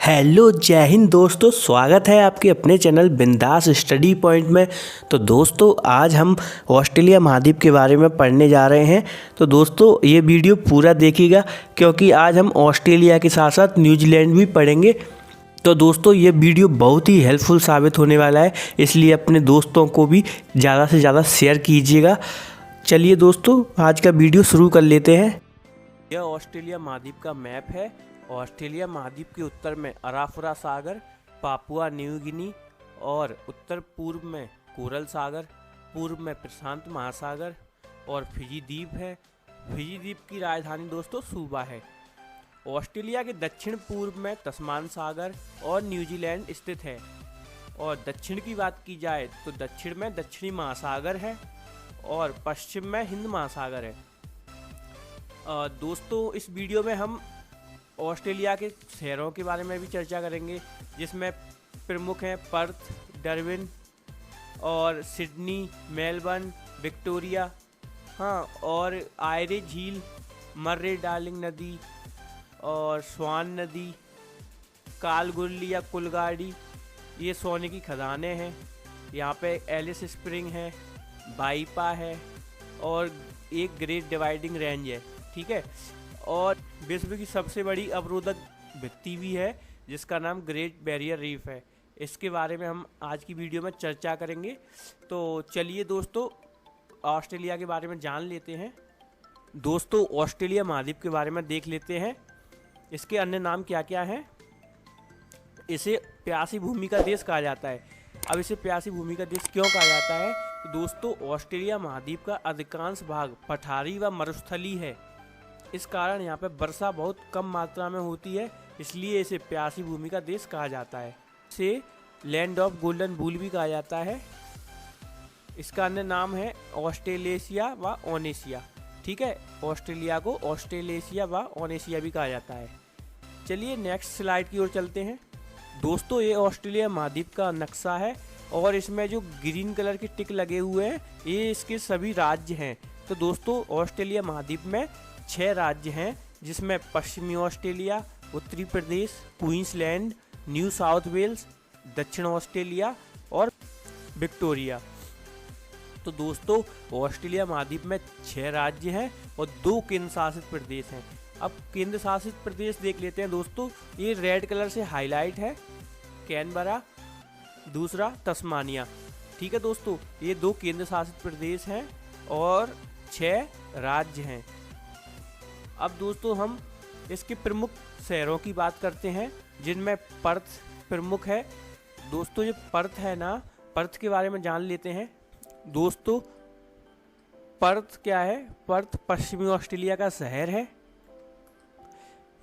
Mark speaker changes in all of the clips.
Speaker 1: Hello जय हिंद दोस्तों, स्वागत है आपके अपने चैनल बिंदास स्टडी पॉइंट में। तो दोस्तों आज हम ऑस्ट्रेलिया महाद्वीप के बारे में पढ़ने जा रहे हैं। तो दोस्तों ये वीडियो पूरा देखिएगा क्योंकि आज हम ऑस्ट्रेलिया के साथ साथ न्यूजीलैंड भी पढ़ेंगे। तो दोस्तों ये वीडियो बहुत ही हेल्पफुल साबित होने वाला है, इसलिए अपने दोस्तों को भी ज़्यादा से ज़्यादा शेयर कीजिएगा। चलिए दोस्तों आज का वीडियो शुरू कर लेते हैं। यह ऑस्ट्रेलिया महाद्वीप का मैप है। ऑस्ट्रेलिया महाद्वीप के उत्तर में अराफुरा सागर, पापुआ न्यू गिनी और उत्तर पूर्व में कोरल सागर, पूर्व में प्रशांत महासागर और फिजी द्वीप है। फिजी द्वीप की राजधानी दोस्तों सूबा है। ऑस्ट्रेलिया के दक्षिण पूर्व में तस्मान सागर और न्यूजीलैंड स्थित है। और दक्षिण की बात की जाए तो दक्षिण में दक्षिणी महासागर है और पश्चिम में हिंद महासागर है। दोस्तों इस वीडियो में हम ऑस्ट्रेलिया के शहरों के बारे में भी चर्चा करेंगे, जिसमें प्रमुख हैं पर्थ, डार्विन और सिडनी, मेलबर्न, विक्टोरिया, और आयरे झील, मर्रे डार्लिंग नदी और स्वान नदी, कालगुरली या कुलगाड़ी, ये सोने की खदानें हैं। यहाँ पे एलिस स्प्रिंग है, बाइपा है और एक ग्रेट डिवाइडिंग रेंज है। ठीक है, और विश्व की सबसे बड़ी अवरोधक भित्ति भी है जिसका नाम ग्रेट बैरियर रीफ है। इसके बारे में हम आज की वीडियो में चर्चा करेंगे। तो चलिए दोस्तों ऑस्ट्रेलिया के बारे में जान लेते हैं। दोस्तों ऑस्ट्रेलिया महाद्वीप के बारे में देख लेते हैं। इसके अन्य नाम क्या क्या हैं। इसे प्यासी भूमि का देश कहा जाता है। अब इसे प्यासी भूमि का देश क्यों कहा जाता है? तो दोस्तों ऑस्ट्रेलिया महाद्वीप का अधिकांश भाग पठारी व मरुस्थली है। इस कारण यहाँ पे वर्षा बहुत कम मात्रा में होती है, इसलिए इसे प्यासी भूमि का देश कहा जाता है। इसे लैंड ऑफ गोल्डन वूल भी कहा जाता है। इसका अन्य नाम है ऑस्ट्रेलेशिया व ओनेशिया। ठीक है, ऑस्ट्रेलिया को ऑस्ट्रेलेशिया व ओनेशिया भी कहा जाता है। चलिए नेक्स्ट स्लाइड की ओर चलते हैं। दोस्तों ये ऑस्ट्रेलिया महाद्वीप का नक्शा है और इसमें जो ग्रीन कलर के टिक लगे हुए हैं ये इसके सभी राज्य हैं। तो दोस्तों ऑस्ट्रेलिया महाद्वीप में 6 राज्य हैं, जिसमें पश्चिमी ऑस्ट्रेलिया, उत्तरी प्रदेश, क्वींसलैंड, न्यू साउथ वेल्स, दक्षिण ऑस्ट्रेलिया और विक्टोरिया। तो दोस्तों ऑस्ट्रेलिया महाद्वीप में 6 राज्य हैं और 2 केंद्र शासित प्रदेश हैं। अब केंद्र शासित प्रदेश देख लेते हैं दोस्तों। ये रेड कलर से हाईलाइट है, कैनबरा, दूसरा तस्मानिया। ठीक है दोस्तों, ये 2 केंद्र शासित प्रदेश हैं और 6 राज्य हैं। अब दोस्तों हम इसके प्रमुख शहरों की बात करते हैं, जिनमें पर्थ प्रमुख है। दोस्तों ये पर्थ है ना, पर्थ के बारे में जान लेते हैं। दोस्तों पर्थ क्या है? पर्थ पश्चिमी ऑस्ट्रेलिया का शहर है।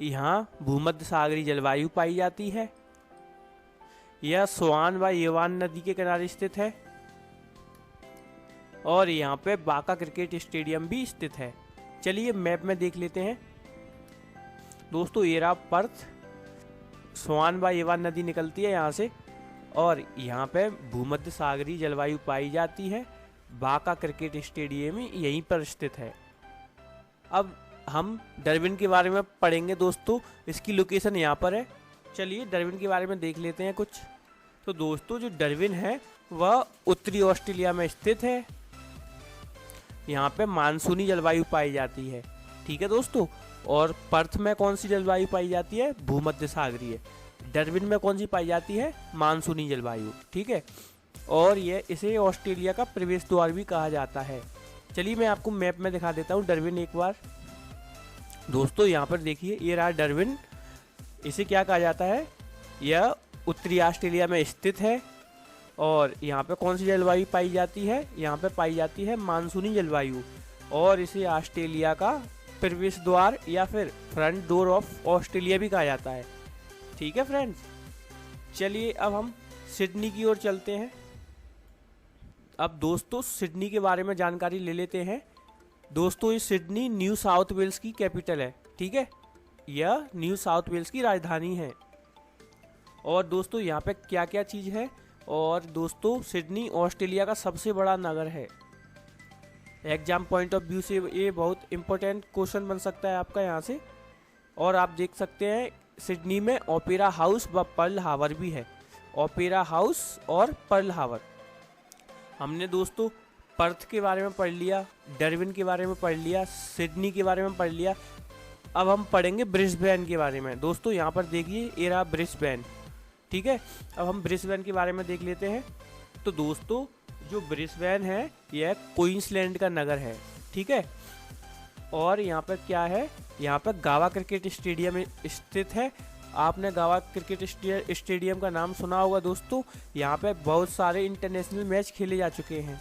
Speaker 1: यहाँ भूमध्य सागरीय जलवायु पाई जाती है। यह स्वान व येवान नदी के किनारे स्थित है और यहाँ पे बाका क्रिकेट स्टेडियम भी स्थित है। चलिए मैप में देख लेते हैं। दोस्तों ये रहा पर्थ, स्वान व येवान नदी निकलती है यहाँ से और यहाँ पे भूमध्य सागरीय जलवायु पाई जाती है। बाका क्रिकेट स्टेडियम यहीं पर स्थित है। अब हम डार्विन के बारे में पढ़ेंगे दोस्तों। इसकी लोकेशन यहाँ पर है। चलिए डार्विन के बारे में देख लेते हैं कुछ। तो दोस्तों जो डार्विन है वह उत्तरी ऑस्ट्रेलिया में स्थित है। यहाँ पे मानसूनी जलवायु पाई जाती है। ठीक है दोस्तों, और पर्थ में कौन सी जलवायु पाई जाती है? भूमध्य सागरीय। डार्विन में कौन सी पाई जाती है? मानसूनी जलवायु। ठीक है, और ये इसे ऑस्ट्रेलिया का प्रवेश द्वार भी कहा जाता है। चलिए मैं आपको मैप में दिखा देता हूँ डार्विन एक बार। दोस्तों यहाँ पर देखिए, ये रहा डार्विन। इसे क्या कहा जाता है? यह उत्तरी ऑस्ट्रेलिया में स्थित है और यहाँ पे कौन सी जलवायु पाई जाती है? यहाँ पे पाई जाती है मानसूनी जलवायु और इसे ऑस्ट्रेलिया का प्रवेश द्वार या फिर फ्रंट डोर ऑफ ऑस्ट्रेलिया भी कहा जाता है। ठीक है फ्रेंड्स, चलिए अब हम सिडनी की ओर चलते हैं। अब दोस्तों सिडनी के बारे में जानकारी ले लेते हैं। दोस्तों ये सिडनी न्यू साउथ वेल्स की कैपिटल है। ठीक है, यह न्यू साउथ वेल्स की राजधानी है। और दोस्तों यहाँ पे क्या क्या चीज़ है? और दोस्तों सिडनी ऑस्ट्रेलिया का सबसे बड़ा नगर है। एग्जाम पॉइंट ऑफ व्यू से ये बहुत इंपॉर्टेंट क्वेश्चन बन सकता है आपका यहाँ से। और आप देख सकते हैं सिडनी में ओपेरा हाउस व पर्ल हावर भी है। ओपेरा हाउस और पर्ल हावर। हमने दोस्तों पर्थ के बारे में पढ़ लिया, डार्विन के बारे में पढ़ लिया, सिडनी के बारे में पढ़ लिया। अब हम पढ़ेंगे ब्रिस्बेन के बारे में। दोस्तों यहाँ पर देखिए, ये रहा ब्रिस्बेन। ठीक है, अब हम ब्रिस्बेन के बारे में देख लेते हैं। तो दोस्तों जो ब्रिस्बेन है यह क्वींसलैंड का नगर है। ठीक है, और यहाँ पर क्या है, यहाँ पर गावा क्रिकेट स्टेडियम स्थित है। आपने गावा क्रिकेट स्टेडियम का नाम सुना होगा दोस्तों। यहाँ पे बहुत सारे इंटरनेशनल मैच खेले जा चुके हैं।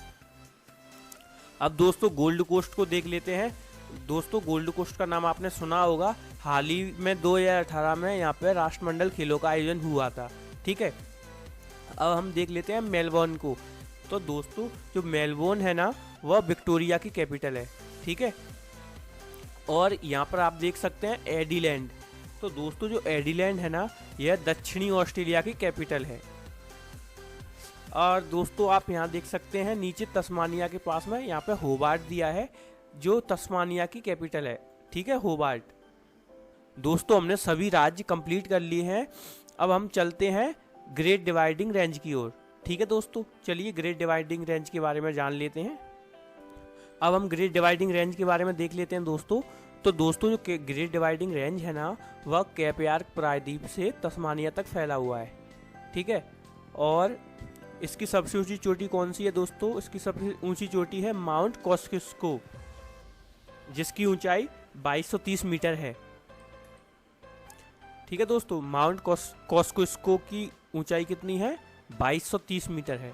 Speaker 1: अब दोस्तों गोल्ड कोस्ट को देख लेते हैं। दोस्तों गोल्ड कोस्ट का नाम आपने सुना होगा। हाल ही में 2018 में यहाँ पे राष्ट्रमंडल खेलों का आयोजन हुआ था। ठीक है, अब हम देख लेते हैं मेलबर्न को। तो दोस्तों जो मेलबर्न है ना, वह विक्टोरिया की कैपिटल है। ठीक है, और यहाँ पर आप देख सकते हैं एडिलैंड। तो दोस्तों जो एडिलैंड है ना, यह दक्षिणी ऑस्ट्रेलिया की कैपिटल है। और दोस्तों आप यहाँ देख सकते हैं नीचे तस्मानिया के पास में यहाँ पे होबार्ट दिया है, जो तस्मानिया की कैपिटल है। ठीक है, होबार्ट। दोस्तों हमने सभी राज्य कंप्लीट कर लिए हैं। अब हम चलते हैं ग्रेट डिवाइडिंग रेंज की ओर। ठीक है दोस्तों, चलिए ग्रेट डिवाइडिंग रेंज के बारे में जान लेते हैं। अब हम ग्रेट डिवाइडिंग रेंज के बारे में देख लेते हैं दोस्तों। तो दोस्तों जो ग्रेट डिवाइडिंग रेंज है ना, वह कैप यार्क प्रायद्वीप से तस्मानिया तक फैला हुआ है। ठीक है, और इसकी सबसे ऊंची चोटी कौन सी है दोस्तों? इसकी सबसे ऊंची चोटी है माउंट कॉस्किस्को, जिसकी ऊंचाई 2230 मीटर है। ठीक है दोस्तों, माउंट कॉस्किस्को की ऊंचाई कितनी है? 2230 मीटर है।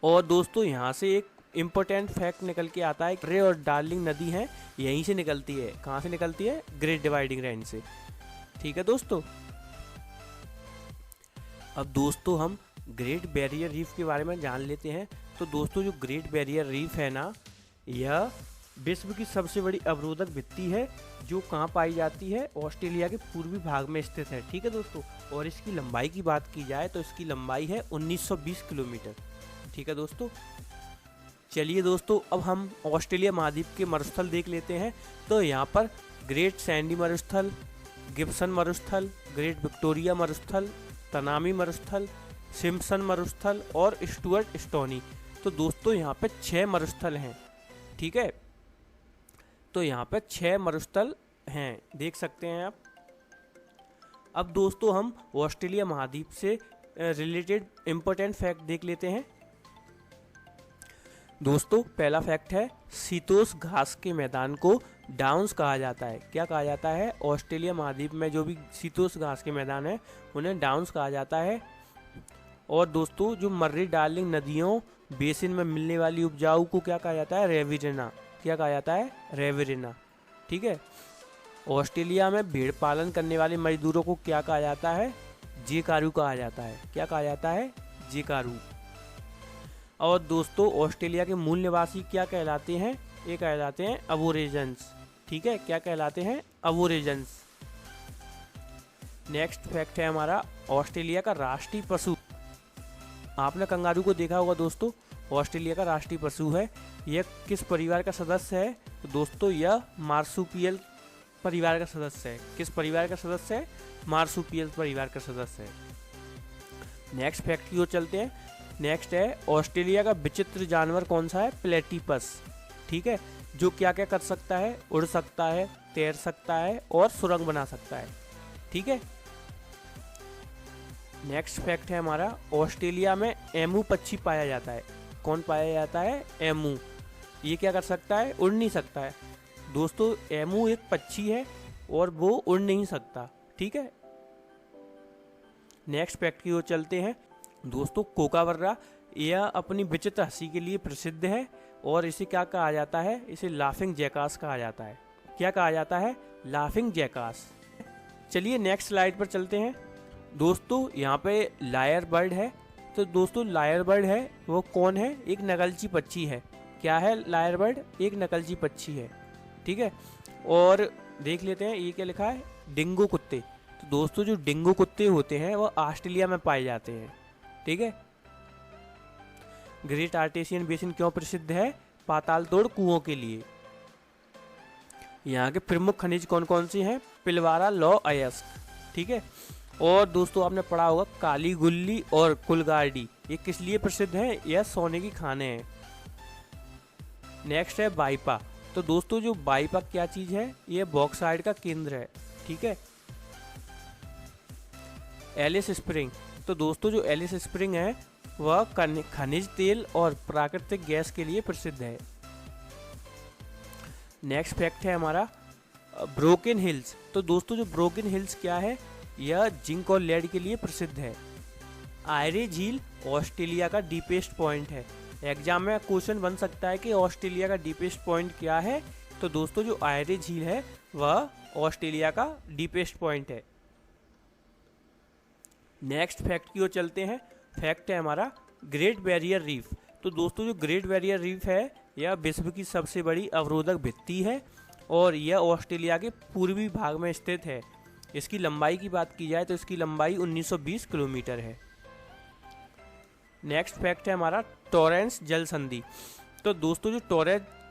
Speaker 1: और दोस्तों यहाँ से एक इम्पोर्टेंट फैक्ट निकल के आता है, रे और डार्लिंग नदी है यहीं से निकलती है। कहाँ से निकलती है? ग्रेट डिवाइडिंग रेंज से। ठीक है दोस्तों, अब दोस्तों हम ग्रेट बैरियर रीफ के बारे में जान लेते हैं। तो दोस्तों जो ग्रेट बैरियर रीफ है ना, यह विश्व की सबसे बड़ी अवरोधक भित्ति है, जो कहाँ पाई जाती है? ऑस्ट्रेलिया के पूर्वी भाग में स्थित है। ठीक है दोस्तों, और इसकी लंबाई की बात की जाए तो इसकी लंबाई है 1920 किलोमीटर। ठीक है दोस्तों, चलिए दोस्तों अब हम ऑस्ट्रेलिया महाद्वीप के मरुस्थल देख लेते हैं। तो यहाँ पर ग्रेट सैंडी मरुस्थल, गिब्सन मरुस्थल, ग्रेट विक्टोरिया मरुस्थल, तनामी मरुस्थल, सिम्पसन मरुस्थल और स्टुअर्ट स्टोनी। तो दोस्तों यहाँ पे 6 मरुस्थल हैं। ठीक है, तो यहाँ पे 6 मरुस्थल हैं, देख सकते हैं आप। अब दोस्तों हम ऑस्ट्रेलिया महाद्वीप से रिलेटेड इम्पोर्टेंट फैक्ट देख लेते हैं। दोस्तों पहला फैक्ट है, शीतोष्ण घास के मैदान को डाउन्स कहा जाता है। क्या कहा जाता है? ऑस्ट्रेलिया महाद्वीप में जो भी शीतोष्ण घास के मैदान है उन्हें डाउन्स कहा जाता है। और दोस्तों जो मर्री डार्लिंग नदियों बेसिन में मिलने वाली उपजाऊ को क्या कहा जाता है? रेविरिना। क्या कहा जाता है? रेविरिना। ठीक है, ऑस्ट्रेलिया में भेड़ पालन करने वाले मजदूरों को क्या कहा जाता है? जेकारू कहा जाता है। क्या कहा जाता है? जेकारू। और दोस्तों ऑस्ट्रेलिया के मूल निवासी क्या कहलाते हैं? ये कहलाते हैं अबोरिजिन्स। ठीक है, क्या कहलाते हैं? अबोरिजिन्स। नेक्स्ट फैक्ट है हमारा, ऑस्ट्रेलिया का राष्ट्रीय पशु। आपने कंगारू को देखा होगा दोस्तों, ऑस्ट्रेलिया का राष्ट्रीय पशु है। यह किस परिवार का सदस्य है? तो दोस्तों यह मार्सुपियल परिवार का सदस्य है। किस परिवार का सदस्य है? मार्सुपियल परिवार का सदस्य है। नेक्स्ट फैक्ट की ओर चलते हैं। नेक्स्ट है, ऑस्ट्रेलिया का विचित्र जानवर कौन सा है? प्लेटिपस। ठीक है, जो क्या क्या कर सकता है? उड़ सकता है, तैर सकता है और सुरंग बना सकता है। ठीक है, नेक्स्ट फैक्ट है हमारा, ऑस्ट्रेलिया में एमू पक्षी पाया जाता है। कौन पाया जाता है? एमू। ये क्या कर सकता है? उड़ नहीं सकता है। दोस्तों एमू एक पक्षी है और वो उड़ नहीं सकता। ठीक है, नेक्स्ट फैक्ट की ओर चलते हैं। दोस्तों कोकाबर्रा यह अपनी विचित्र हंसी के लिए प्रसिद्ध है और इसे क्या कहा जाता है? इसे लाफिंग जैकास कहा जाता है। क्या कहा जाता है? Laughing jackass. चलिए नेक्स्ट स्लाइड पर चलते हैं। दोस्तों यहाँ पे लायर बर्ड है। तो दोस्तों लायर बर्ड है वो कौन है? एक नकलची पक्षी है। क्या है लायर बर्ड? एक नकलची पक्षी है। ठीक है, और देख लेते हैं ये क्या लिखा है? डिंगो कुत्ते। तो दोस्तों जो डिंगो कुत्ते होते हैं वो ऑस्ट्रेलिया में पाए जाते हैं। ठीक है, ग्रेट आर्टेशियन बेसिन क्यों प्रसिद्ध है? पाताल तोड़ कुओं के लिए। यहाँ के प्रमुख खनिज कौन कौन से हैं? पिलवारा, लौ, अयस्क। ठीक है। और दोस्तों आपने पढ़ा होगा काली गुल्ली और कुलगार्डी, ये किस लिए प्रसिद्ध हैं? यह सोने की खाने हैं। नेक्स्ट है बाइपा। तो दोस्तों जो बाइपा क्या चीज है? ये बॉक्साइट का केंद्र है। ठीक है। Alice Spring. तो दोस्तों जो एलिस स्प्रिंग है वह खनिज तेल और प्राकृतिक गैस के लिए प्रसिद्ध है। नेक्स्ट फैक्ट है हमारा ब्रोकन हिल्स। तो दोस्तों जो ब्रोकन हिल्स क्या है? यह जिंक और लेड के लिए प्रसिद्ध है। आयरे झील ऑस्ट्रेलिया का डीपेस्ट पॉइंट है। एग्जाम में क्वेश्चन बन सकता है कि ऑस्ट्रेलिया का डीपेस्ट पॉइंट क्या है? तो दोस्तों जो आयरे झील है वह ऑस्ट्रेलिया का डीपेस्ट पॉइंट है। नेक्स्ट फैक्ट की ओर चलते हैं। फैक्ट है हमारा ग्रेट बैरियर रीफ। तो दोस्तों जो ग्रेट बैरियर रीफ है यह विश्व की सबसे बड़ी अवरोधक भित्ति है और यह ऑस्ट्रेलिया के पूर्वी भाग में स्थित है। इसकी लंबाई की बात की जाए तो इसकी लंबाई 1920 किलोमीटर है। नेक्स्ट फैक्ट है हमारा टॉरेंस जल संधि। तो दोस्तों जो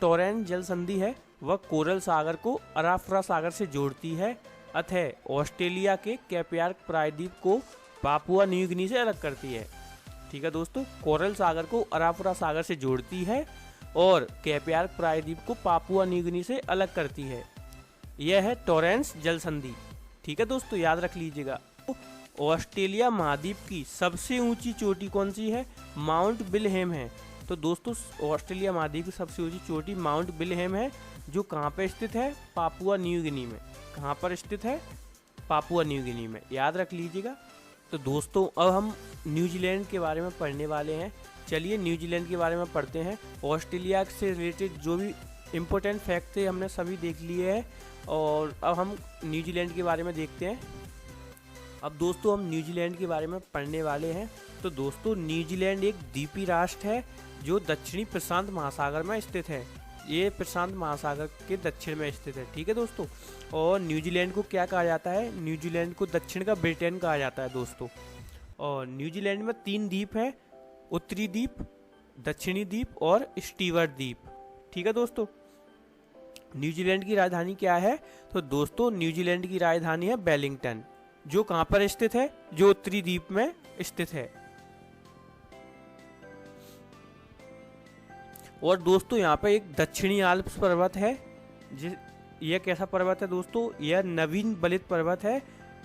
Speaker 1: टॉरेंस जल संधि है वह कोरल सागर को अराफरा सागर से जोड़ती है, अतः ऑस्ट्रेलिया के कैप्यार्क प्रायद्वीप को पापुआ न्यू गिनी से अलग करती है। ठीक है दोस्तों, कोरल सागर को अराफरा सागर से जोड़ती है और कैप्यार्क प्रायद्वीप को पापुआ न्यू गिनी से अलग करती है। यह है टॉरेंस जल संधि। ठीक है दोस्तों, याद रख लीजिएगा। ऑस्ट्रेलिया महाद्वीप की सबसे ऊंची चोटी कौन सी है? माउंट विल्हेम है। तो दोस्तों ऑस्ट्रेलिया महाद्वीप की सबसे ऊंची चोटी माउंट विल्हेम है, जो कहाँ पे स्थित है? पापुआ न्यू गिनी में। कहाँ पर स्थित है? पापुआ न्यू गिनी में, याद रख लीजिएगा। तो दोस्तों अब हम न्यूजीलैंड के बारे में पढ़ने वाले हैं। चलिए न्यूजीलैंड के बारे में पढ़ते हैं। ऑस्ट्रेलिया से रिलेटेड जो भी इम्पोर्टेंट फैक्ट थे हमने सभी देख लिए हैं और अब हम न्यूजीलैंड के बारे में देखते हैं। अब दोस्तों हम न्यूजीलैंड के बारे में पढ़ने वाले हैं। तो दोस्तों न्यूजीलैंड एक द्वीपीय राष्ट्र है जो दक्षिणी प्रशांत महासागर में स्थित है। ये प्रशांत महासागर के दक्षिण में स्थित है। ठीक है दोस्तों, और न्यूजीलैंड को क्या कहा जाता है? न्यूजीलैंड को दक्षिण का ब्रिटेन कहा जाता है दोस्तों। और न्यूजीलैंड में 3 द्वीप हैं, उत्तरी द्वीप, दक्षिणी द्वीप और स्टीवर्ट द्वीप। ठीक है दोस्तों, न्यूजीलैंड की राजधानी क्या है? तो दोस्तों न्यूजीलैंड की राजधानी है वेलिंगटन, जो कहाँ पर स्थित है? जो उत्तरी द्वीप में स्थित है। और दोस्तों यहाँ पे एक दक्षिणी आल्प्स पर्वत है। यह कैसा पर्वत है दोस्तों? यह नवीन बलित पर्वत है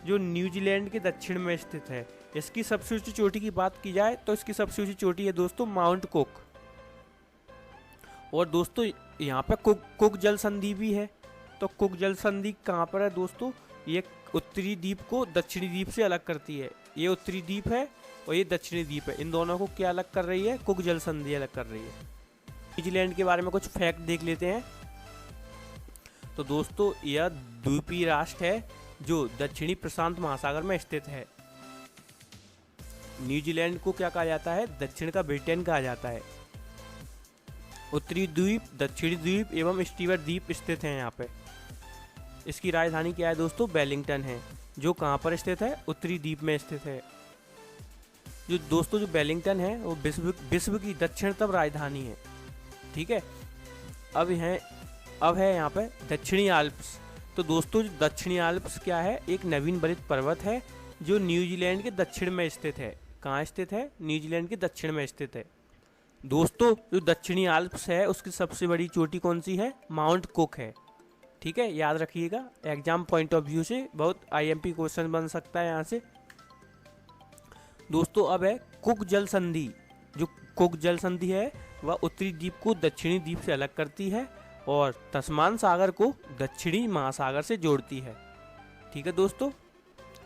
Speaker 1: जो न्यूजीलैंड के दक्षिण में स्थित है। इसकी सबसे ऊंची चोटी की बात की जाए तो इसकी सबसे ऊंची चोटी है दोस्तों माउंट कुक। और दोस्तों यहाँ पे कुक जल संधि भी है। तो कुक जल संधि कहाँ पर है दोस्तों? ये उत्तरी द्वीप को दक्षिणी द्वीप से अलग करती है। ये उत्तरी द्वीप है और ये दक्षिणी द्वीप है। इन दोनों को क्या अलग कर रही है? कुक जल संधि अलग कर रही है। न्यूजीलैंड के बारे में कुछ फैक्ट देख लेते हैं। तो दोस्तों यह द्वीपीय राष्ट्र है जो दक्षिणी प्रशांत महासागर में स्थित है। न्यूजीलैंड को क्या कहा जाता है? दक्षिण का ब्रिटेन कहा जाता है। उत्तरी द्वीप, दक्षिणी द्वीप एवं स्टीवर्ट द्वीप स्थित हैं यहाँ पे। इसकी राजधानी क्या है दोस्तों? वेलिंगटन है, जो कहाँ पर स्थित है? उत्तरी द्वीप में स्थित है। जो दोस्तों जो वेलिंगटन है वो विश्व की दक्षिणतम राजधानी है। ठीक है। अब है यहाँ पे दक्षिणी आल्प्स। तो दोस्तों दक्षिणी आल्प्स क्या है? एक नवीन बलित पर्वत है जो न्यूजीलैंड के दक्षिण में स्थित है। कहाँ स्थित है? न्यूजीलैंड के दक्षिण में स्थित है। दोस्तों जो दक्षिणी आल्प्स है उसकी सबसे बड़ी चोटी कौन सी है? माउंट कुक है। ठीक है, याद रखिएगा। एग्जाम पॉइंट ऑफ व्यू से बहुत IMP क्वेश्चन बन सकता है यहाँ से। दोस्तों अब है कुक जल संधि। जो कुक जल संधि है वह उत्तरी द्वीप को दक्षिणी द्वीप से अलग करती है और तस्मान सागर को दक्षिणी महासागर से जोड़ती है। ठीक है दोस्तों,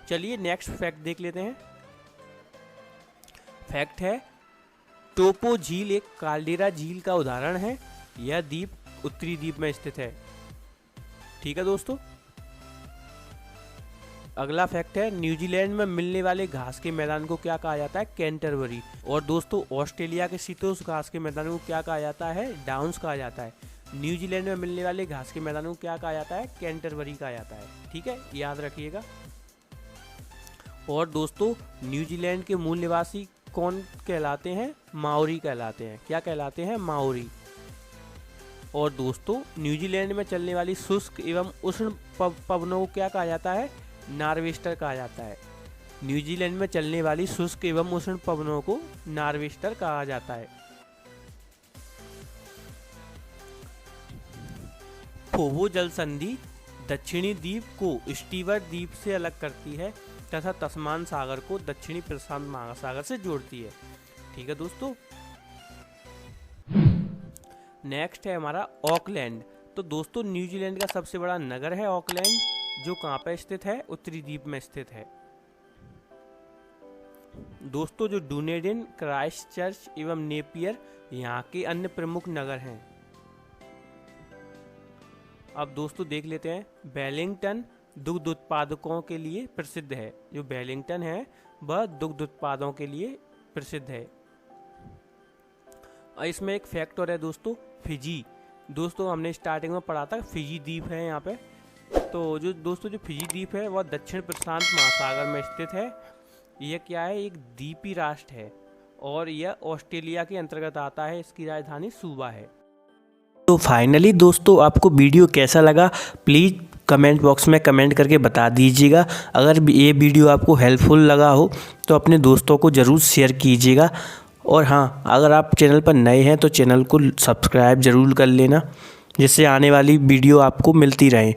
Speaker 1: चलिए नेक्स्ट फैक्ट देख लेते हैं। फैक्ट है टोपो झील एक काल्डेरा झील का उदाहरण है। यह द्वीप उत्तरी द्वीप में स्थित है। ठीक है दोस्तों, अगला फैक्ट है न्यूजीलैंड में मिलने वाले घास के मैदान को क्या कहा जाता है? कैंटरबरी। और दोस्तों ऑस्ट्रेलिया के शीतोष्ण घास के मैदान को क्या कहा जाता है? डाउन्स कहा जाता है। न्यूजीलैंड में मिलने वाले घास के मैदानों को क्या कहा जाता है? कैंटरबरी कहा जाता है। ठीक है, याद रखिएगा। और दोस्तों न्यूजीलैंड के मूल निवासी कौन कहलाते हैं? माओरी कहलाते हैं। क्या कहलाते हैं? माओरी। और दोस्तों न्यूजीलैंड में चलने वाली शुष्क एवं उष्ण पवनों को क्या कहा जाता है? नॉर्वेस्टर कहा जाता है। न्यूजीलैंड में चलने वाली शुष्क एवं उष्ण पवनों को नॉर्वेस्टर कहा जाता है। फोबो जल संधि दक्षिणी द्वीप को स्टीवर्ट द्वीप से अलग करती है तथा तस्मान सागर को दक्षिणी प्रशांत महासागर से जोड़ती है। ठीक है दोस्तों। नेक्स्ट है हमारा ऑकलैंड। तो दोस्तों न्यूजीलैंड का सबसे बड़ा नगर है ऑकलैंड, जो कहाँ पे स्थित है? उत्तरी द्वीप में स्थित है। दोस्तों जो डुनेडिन, क्राइस्टचर्च एवं नेपियर यहाँ के अन्य प्रमुख नगर हैं। अब दोस्तों देख लेते हैं, वेलिंगटन दुग्ध उत्पादकों के लिए प्रसिद्ध है। जो वेलिंगटन है वह दुग्ध उत्पादों के लिए प्रसिद्ध है। और इसमें एक फैक्ट और है दोस्तों, फिजी। दोस्तों हमने स्टार्टिंग में पढ़ा था फिजी द्वीप है यहाँ पे। तो जो दोस्तों जो फिजी द्वीप है वह दक्षिण प्रशांत महासागर में स्थित है। यह क्या है? एक द्वीपी राष्ट्र है और यह ऑस्ट्रेलिया के अंतर्गत आता है। इसकी राजधानी सूबा है। तो फाइनली दोस्तों आपको वीडियो कैसा लगा प्लीज़ कमेंट बॉक्स में कमेंट करके बता दीजिएगा। अगर ये वीडियो आपको हेल्पफुल लगा हो तो अपने दोस्तों को ज़रूर शेयर कीजिएगा। और हाँ, अगर आप चैनल पर नए हैं तो चैनल को सब्सक्राइब ज़रूर कर लेना, जिससे आने वाली वीडियो आपको मिलती रहे।